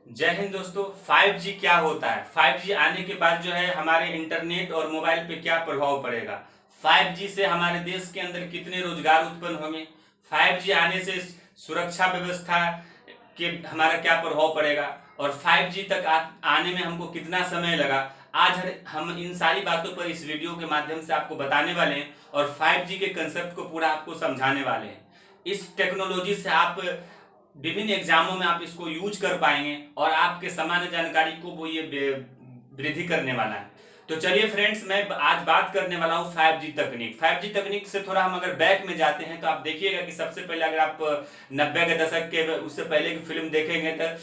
जय हिंद दोस्तों। 5G क्या होता है? 5G आने के बाद जो है हमारे इंटरनेट और मोबाइल पे क्या प्रभाव पड़ेगा? 5G से हमारे देश के अंदर कितने रोजगार उत्पन्न होंगे? 5G आने से सुरक्षा व्यवस्था के हमारा क्या प्रभाव पड़ेगा? और 5G तक आने में हमको कितना समय लगा? आज हम इन सारी बातों पर इस वीडियो के माध्यम से आपको बताने वाले हैं और 5G के कंसेप्ट को पूरा आपको समझाने वाले हैं। इस टेक्नोलॉजी से आप विभिन्न एग्जामों में आप इसको यूज कर पाएंगे और आपके सामान्य जानकारी को वो ये वृद्धि करने वाला है। तो चलिए फ्रेंड्स, मैं आज बात करने वाला हूँ 5G तकनीक। 5G तकनीक से थोड़ा हम अगर बैक में जाते हैं तो आप देखिएगा कि सबसे पहले अगर आप 90 के दशक के उससे पहले की फिल्म देखेंगे तो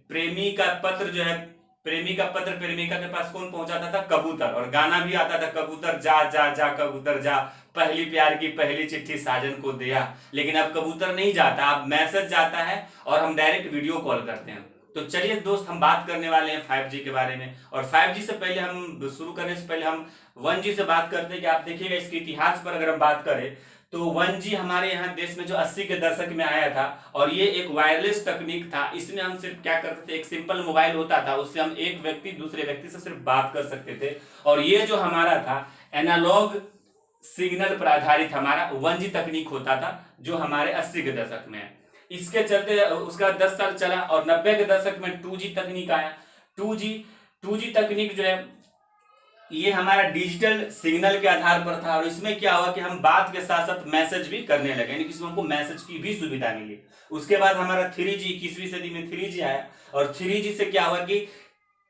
प्रेमी का पत्र जो है, प्रेमी का पत्र प्रेमिका के पास कौन पहुंचाता था? कबूतर। और गाना भी आता था, कबूतर जा जा जा कबूतर जा, पहली प्यार की पहली चिट्ठी साजन को दिया। लेकिन अब कबूतर नहीं जाता, अब मैसेज जाता है और हम डायरेक्ट वीडियो कॉल करते हैं। तो चलिए दोस्त, हम बात करने वाले हैं 5G के बारे में। और 5G से पहले, हम शुरू करने से पहले हम 1G से बात करते हैं कि आप देखिएगा इसके इतिहास पर अगर हम बात करें तो 1G हमारे यहाँ देश में जो 80 के दशक में आया था और ये एक वायरलेस तकनीक था। इसमें हम सिर्फ क्या करते थे, एक सिंपल मोबाइल होता था, उससे हम एक व्यक्ति दूसरे व्यक्ति से सिर्फ बात कर सकते थे। और ये जो हमारा था एनालॉग सिग्नल पर आधारित हमारा 1G तकनीक होता था, जो हमारे 80 के दशक में है। इसके चलते उसका 10 साल चला और 90 के दशक में 2G तकनीक आया। 2G 2G तकनीक जो है ये हमारा डिजिटल सिग्नल के आधार पर था और इसमें क्या हुआ कि हम बात के साथ साथ मैसेज भी करने लगे, यानी कि हमको मैसेज की भी सुविधा मिली। उसके बाद हमारा 3G 21वीं सदी में 3G आया और 3G से क्या हुआ कि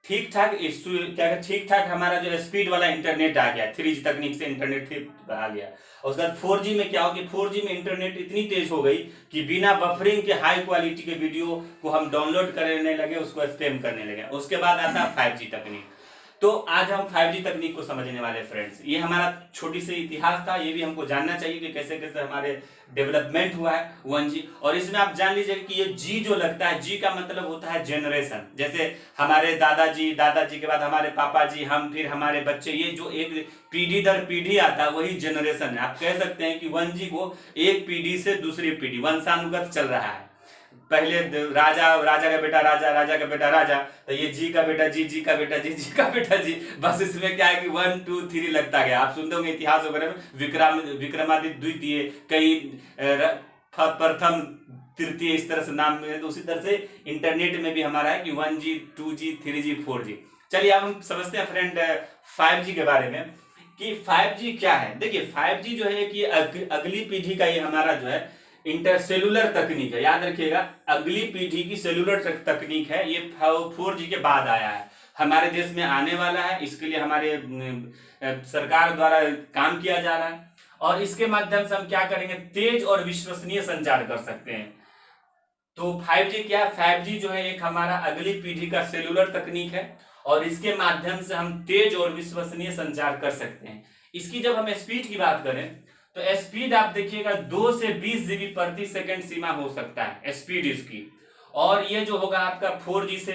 ठीक ठाक क्या ठीक ठाक हमारा जो स्पीड वाला इंटरनेट आ गया। 3G तकनीक से इंटरनेट आ गया। और उसके बाद 4G में क्या हो कि 4G में इंटरनेट इतनी तेज हो गई कि बिना बफरिंग के हाई क्वालिटी के वीडियो को हम डाउनलोड करने लगे, उसको स्ट्रीम करने लगे। उसके बाद आता है 5G तकनीक। तो आज हम 5G तकनीक को समझने वाले हैं फ्रेंड्स। ये हमारा छोटी सी इतिहास था, ये भी हमको जानना चाहिए कि कैसे कैसे हमारे डेवलपमेंट हुआ है 1G। और इसमें आप जान लीजिए कि ये जी जो लगता है, जी का मतलब होता है जनरेशन। जैसे हमारे दादाजी, दादाजी के बाद हमारे पापा जी, हम, फिर हमारे बच्चे, ये जो एक पीढ़ी दर पीढ़ी आता है वही जनरेशन है। आप कह सकते हैं कि 1G को एक पीढ़ी से दूसरी पीढ़ी वंशानुगत चल रहा है। पहले राजा, राजा का बेटा राजा, राजा का बेटा राजा, तो ये जी का बेटा जी, जी का बेटा जी, जी का बेटा जी। बस इसमें क्या है कि 1 2 3 लगता गया। आप सुनते होंगे इतिहास वगैरह में विक्रमादित्य द्वितीय, कई प्रथम तृतीय, इस तरह से नाम में। तो उसी तरह से इंटरनेट में भी हमारा है कि 1G 2G 3G 4G। चलिए अब हम समझते हैं फ्रेंड 5G के बारे में कि 5G क्या है। देखिए 5G जो है कि अगली पीढ़ी का ये हमारा जो है इंटरसेलुलर तकनीक है। याद रखिएगा, अगली पीढ़ी की सेलुलर तकनीक है। ये 4G के बाद आया है, हमारे देश में आने वाला है। इसके लिए हमारे सरकार द्वारा काम किया जा रहा है और इसके माध्यम से हम क्या करेंगे, तेज और विश्वसनीय संचार कर सकते हैं। तो 5G क्या है? 5G जो है एक हमारा अगली पीढ़ी का सेलुलर तकनीक है और इसके माध्यम से हम तेज और विश्वसनीय संचार कर सकते हैं। इसकी जब हम स्पीड की बात करें तो स्पीड आप देखिएगा 2 से 20 जीबी प्रति सेकंड सीमा हो सकता है स्पीड इसकी। और ये जो होगा आपका 4G से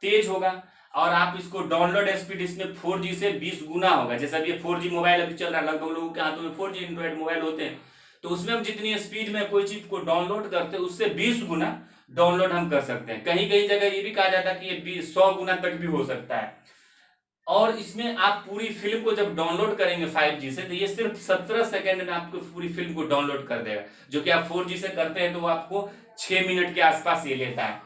तेज होगा और आप इसको डाउनलोड स्पीड इसमें 4G से 20 गुना होगा। जैसे अभी 4G मोबाइल अभी चल रहा है, लगभग लोगों के हाथों में 4G एंड्रॉइड मोबाइल होते हैं। तो उसमें हम जितनी स्पीड में कोई चीज को डाउनलोड करते हैं उससे 20 गुना डाउनलोड हम कर सकते हैं। कहीं कहीं जगह ये भी कहा जाता है कि ये 100 गुना तक भी हो सकता है। और इसमें आप पूरी फिल्म को जब डाउनलोड करेंगे 5G से तो ये सिर्फ 17 सेकंड में आपको पूरी फिल्म को डाउनलोड कर देगा, जो कि आप 4G से करते हैं तो वो आपको 6 मिनट के आसपास ये लेता है।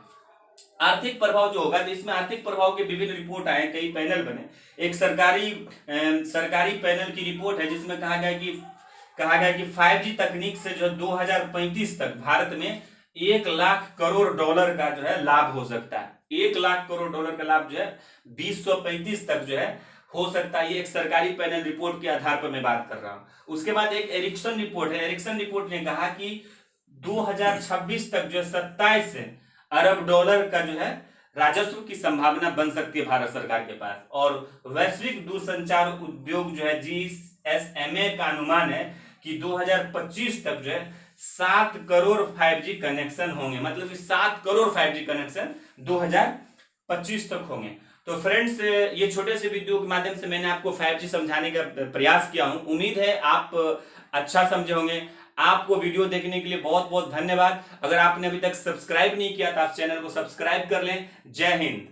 आर्थिक प्रभाव जो होगा, तो इसमें आर्थिक प्रभाव के विभिन्न रिपोर्ट आए, कई पैनल बने। एक सरकारी पैनल की रिपोर्ट है जिसमें कहा गया कि 5G तकनीक से जो 2035 तक भारत में $1 लाख करोड़ का जो है लाभ हो सकता है। $1 लाख करोड़ का लाभ जो है 2035 तक जो है हो सकता है। ये एक सरकारी पैनल रिपोर्ट के आधार पर मैं बात कर रहा हूं। उसके बाद एक एरिक्सन रिपोर्ट है। एरिक्सन रिपोर्ट ने कहा कि 2026 तक जो है $27 अरब का जो है राजस्व की संभावना बन सकती है भारत सरकार के पास। और वैश्विक दूरसंचार उद्योग जो है GSMA का अनुमान है कि 2025 तक जो है 7 करोड़ 5G कनेक्शन होंगे। मतलब कि 7 करोड़ 5G कनेक्शन 2025 तक होंगे। तो फ्रेंड्स, ये छोटे से वीडियो के माध्यम से मैंने आपको 5G समझाने का प्रयास किया हूं। उम्मीद है आप अच्छा समझे होंगे। आपको वीडियो देखने के लिए बहुत बहुत धन्यवाद। अगर आपने अभी तक सब्सक्राइब नहीं किया तो आप चैनल को सब्सक्राइब कर लें। जय हिंद।